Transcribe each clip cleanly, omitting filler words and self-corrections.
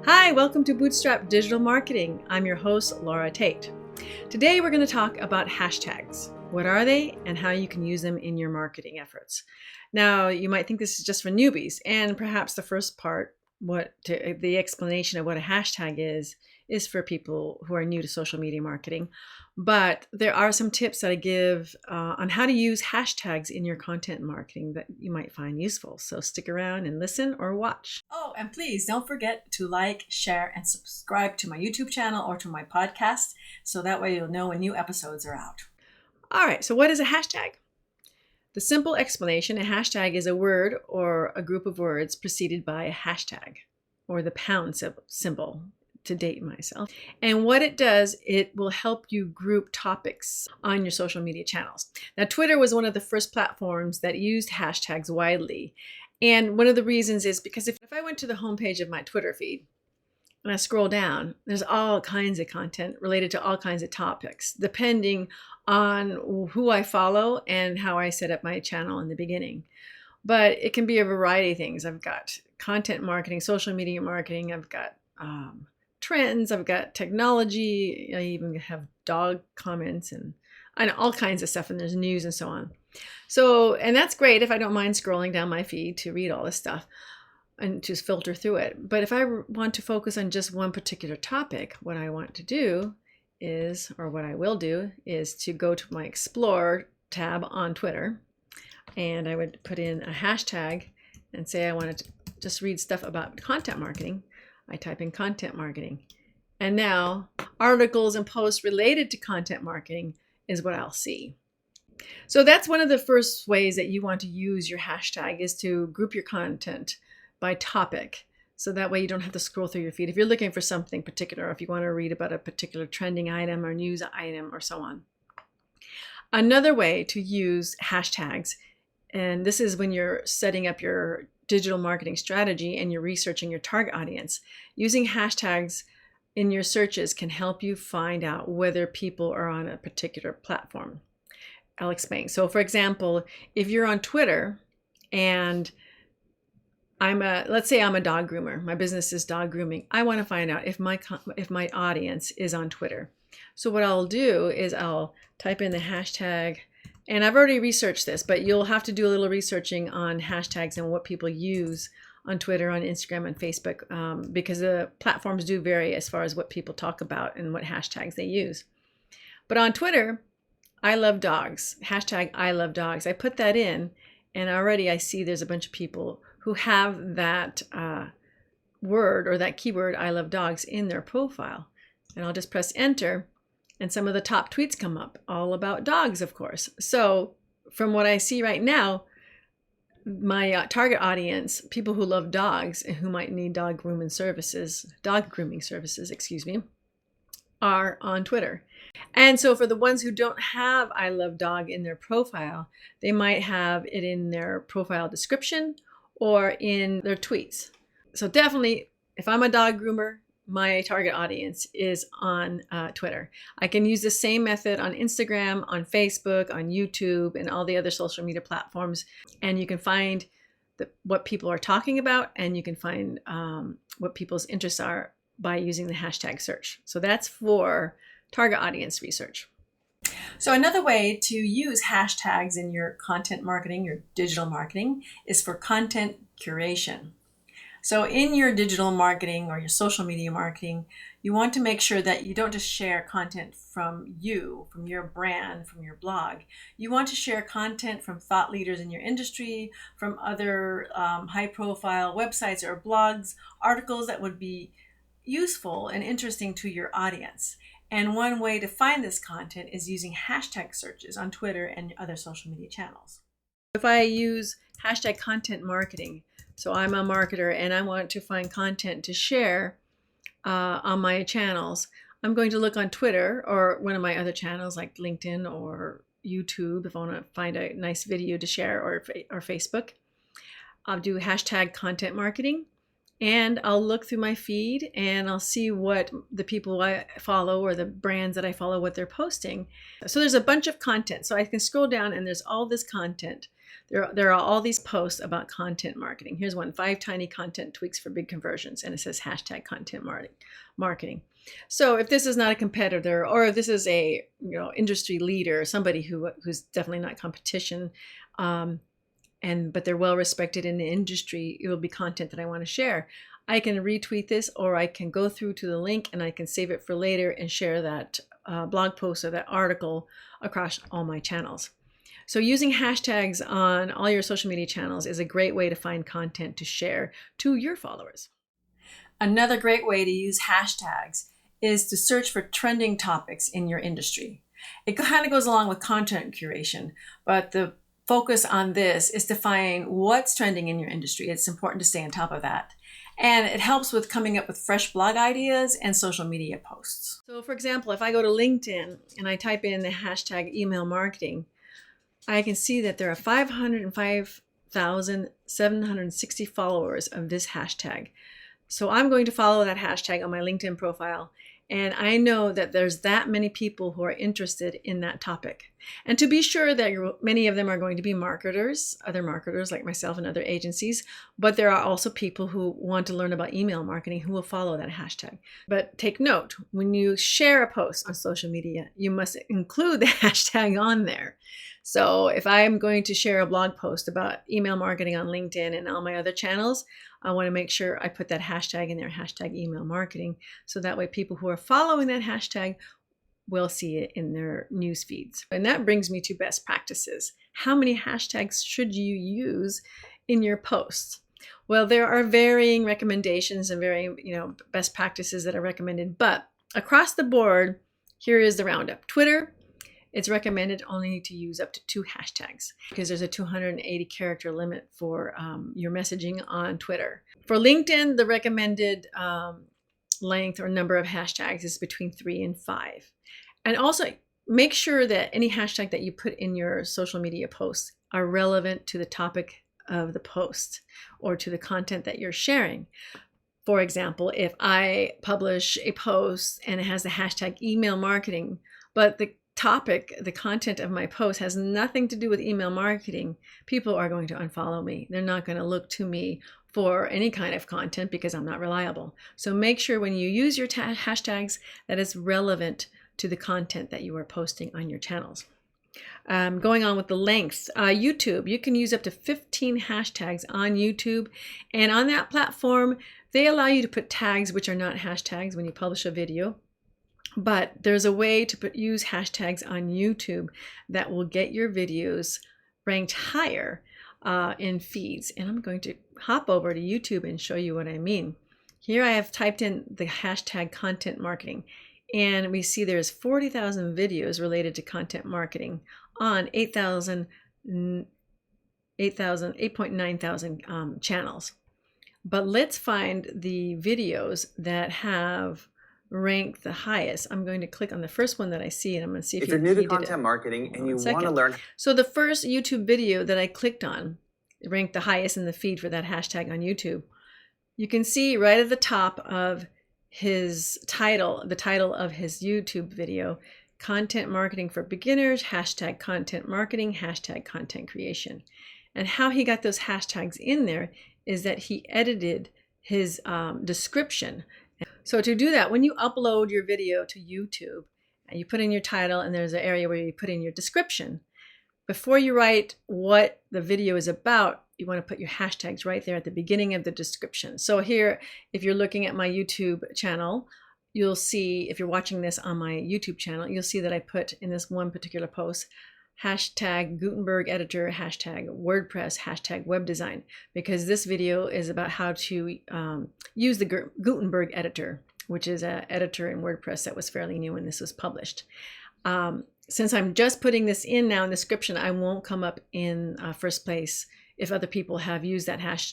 Hi, welcome to Bootstrap Digital Marketing. I'm your host, Laura Tate. Today we're going to talk about hashtags. What are they and how you can use them in your marketing efforts. Now, you might think this is just for newbies, and perhaps the first part, the explanation of what a hashtag is for people who are new to social media marketing. But there are some tips that I give on how to use hashtags in your content marketing that you might find useful. So stick around and listen or watch. Oh, and please don't forget to like, share, and subscribe to my YouTube channel or to my podcast, so that way you'll know when new episodes are out. All right, so what is a hashtag? The simple explanation, a hashtag is a word or a group of words preceded by a hashtag or the pound symbol to date myself. And what it does, it will help you group topics on your social media channels. Now, Twitter was one of the first platforms that used hashtags widely. And one of the reasons is because if I went to the homepage of my Twitter feed and I scroll down, there's all kinds of content related to all kinds of topics, depending on who I follow and how I set up my channel in the beginning. But it can be a variety of things. I've got content marketing, social media marketing, I've got trends, I've got technology, I even have dog comments and all kinds of stuff, and there's news and so on. So, and that's great if I don't mind scrolling down my feed to read all this stuff and just filter through it. But if I want to focus on just one particular topic, what I want to do is, or what I will do, is to go to my Explore tab on Twitter, and I would put in a hashtag and say I wanted to just read stuff about content marketing. I type in content marketing, and now articles and posts related to content marketing is what I'll see. So that's one of the first ways that you want to use your hashtag, is to group your content by topic. So that way you don't have to scroll through your feed if you're looking for something particular, or if you want to read about a particular trending item or news item or so on. Another way to use hashtags, and this is when you're setting up your digital marketing strategy and you're researching your target audience, using hashtags in your searches can help you find out whether people are on a particular platform. I'll explain. So for example, if you're on Twitter and let's say I'm a dog groomer, my business is dog grooming, I want to find out if my audience is on Twitter. So what I'll do is I'll type in the hashtag, and I've already researched this, but you'll have to do a little researching on hashtags and what people use on Twitter, on Instagram, and Facebook, because the platforms do vary as far as what people talk about and what hashtags they use. But on Twitter, I love dogs, hashtag I love dogs. I put that in, and already I see there's a bunch of people who have that word or that keyword, I love dogs, in their profile. And I'll just press enter, and some of the top tweets come up, all about dogs, of course. So from what I see right now, my target audience, people who love dogs and who might need dog grooming services, are on Twitter. And so for the ones who don't have I love dog in their profile, they might have it in their profile description or in their tweets. So definitely, if I'm a dog groomer, my target audience is on Twitter. I can use the same method on Instagram, on Facebook, on YouTube, and all the other social media platforms. And you can find what people are talking about, and you can find what people's interests are by using the hashtag search. So that's for target audience research. So another way to use hashtags in your content marketing, your digital marketing, is for content curation. So in your digital marketing or your social media marketing, you want to make sure that you don't just share content from you, from your brand, from your blog. You want to share content from thought leaders in your industry, from other high-profile websites or blogs, articles that would be useful and interesting to your audience. And one way to find this content is using hashtag searches on Twitter and other social media channels. If I use hashtag content marketing, so I'm a marketer and I want to find content to share on my channels, I'm going to look on Twitter or one of my other channels like LinkedIn or YouTube if I want to find a nice video to share, or Facebook. I'll do hashtag content marketing, and I'll look through my feed and I'll see what the people I follow or the brands that I follow, what they're posting. So there's a bunch of content. So I can scroll down and there's all this content There are all these posts about content marketing. Here's one: 5 tiny content tweaks for big conversions, and it says hashtag content marketing. So if this is not a competitor, or if this is a industry leader, somebody who's definitely not competition, but they're well respected in the industry, it will be content that I want to share. I can retweet this, or I can go through to the link and I can save it for later and share that blog post or that article across all my channels. So using hashtags on all your social media channels is a great way to find content to share to your followers. Another great way to use hashtags is to search for trending topics in your industry. It kind of goes along with content curation, but the focus on this is to find what's trending in your industry. It's important to stay on top of that. And it helps with coming up with fresh blog ideas and social media posts. So for example, if I go to LinkedIn and I type in the hashtag email marketing, I can see that there are 505,760 followers of this hashtag. So I'm going to follow that hashtag on my LinkedIn profile. And I know that there's that many people who are interested in that topic. And to be sure that many of them are going to be marketers, other marketers like myself and other agencies, but there are also people who want to learn about email marketing who will follow that hashtag. But take note, when you share a post on social media, you must include the hashtag on there. So if I'm going to share a blog post about email marketing on LinkedIn and all my other channels, I want to make sure I put that hashtag in there, hashtag email marketing, so that way people who are following that hashtag will see it in their news feeds. And that brings me to best practices. How many hashtags should you use in your posts? Well, there are varying recommendations and varying, best practices that are recommended, but across the board, here is the roundup. Twitter, it's recommended only to use up to 2 hashtags because there's a 280 character limit for your messaging on Twitter. For LinkedIn, the recommended length or number of hashtags is between 3 and 5. And also make sure that any hashtag that you put in your social media posts are relevant to the topic of the post or to the content that you're sharing. For example, if I publish a post and it has the hashtag email marketing, but the content of my post has nothing to do with email marketing, people are going to unfollow me. They're not going to look to me for any kind of content because I'm not reliable. So make sure when you use your hashtags that it's relevant to the content that you are posting on your channels. Going on with the length, YouTube, you can use up to 15 hashtags on YouTube. And on that platform, they allow you to put tags which are not hashtags when you publish a video. But there's a way to use hashtags on YouTube that will get your videos ranked higher in feeds. And I'm going to hop over to YouTube and show you what I mean. Here I have typed in the hashtag content marketing, and we see there's 40,000 videos related to content marketing on 8.9 thousand channels. But let's find the videos that have rank the highest. I'm going to click on the first one that I see, and I'm going to see if you're new to content marketing and you want to learn. So the first YouTube video that I clicked on ranked the highest in the feed for that hashtag on YouTube. You can see right at the top of his title, the title of his YouTube video, content marketing for beginners, hashtag content marketing, hashtag content creation. And how he got those hashtags in there is that he edited his description. So to do that, when you upload your video to YouTube, you put in your title and there's an area where you put in your description. Before you write what the video is about, you want to put your hashtags right there at the beginning of the description. So here, if you're looking at my YouTube channel, you'll see, if you're watching this on my YouTube channel, you'll see that I put in this one particular post, hashtag Gutenberg editor, hashtag WordPress, hashtag web design, because this video is about how to use the Gutenberg editor, which is an editor in WordPress that was fairly new when this was published. Since I'm just putting this in now in the description, I won't come up in first place. If other people have used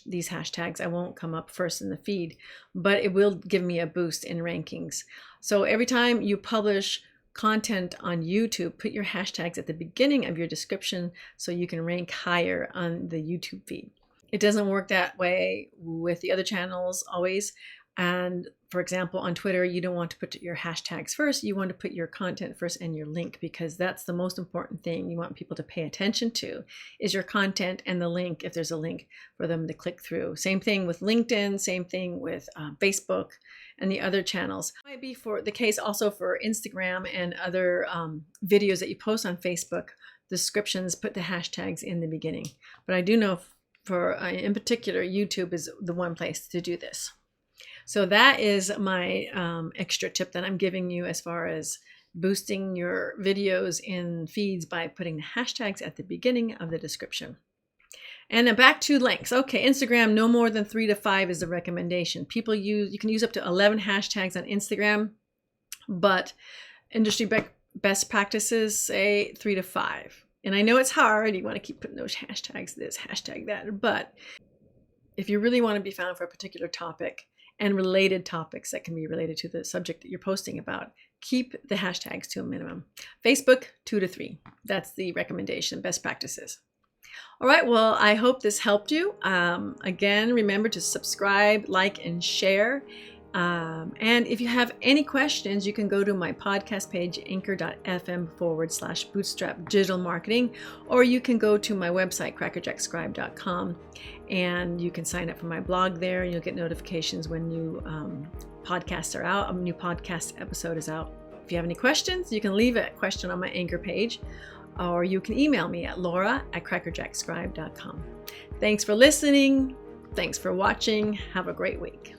these hashtags, I won't come up first in the feed, but it will give me a boost in rankings. So every time you publish content on YouTube, put your hashtags at the beginning of your description so you can rank higher on the YouTube feed. It doesn't work that way with the other channels always. And for example, on Twitter, you don't want to put your hashtags first. You want to put your content first and your link, because that's the most important thing you want people to pay attention to is your content and the link, if there's a link for them to click through. Same thing with LinkedIn, same thing with Facebook and the other channels. It might be for the case also for Instagram and other videos that you post on Facebook. Descriptions, put the hashtags in the beginning. But I do know for in particular, YouTube is the one place to do this. So that is my extra tip that I'm giving you as far as boosting your videos in feeds by putting the hashtags at the beginning of the description. And then back to links. Okay, Instagram, no more than 3 to 5 is the recommendation. You can use up to 11 hashtags on Instagram, but industry best practices say 3 to 5. And I know it's hard. You want to keep putting those hashtags, this, hashtag that. But if you really want to be found for a particular topic, and related topics that can be related to the subject that you're posting about, keep the hashtags to a minimum. Facebook, 2 to 3. That's the recommendation, best practices. All right, well, I hope this helped you. Again, remember to subscribe, like, and share. And if you have any questions, you can go to my podcast page, anchor.fm/bootstrap digital marketing, or you can go to my website, crackerjackscribe.com, and you can sign up for my blog there, and you'll get notifications when new podcasts are out, a new podcast episode is out. If you have any questions, you can leave a question on my Anchor page, or you can email me at laura@crackerjackscribe.com. Thanks for listening. Thanks for watching. Have a great week.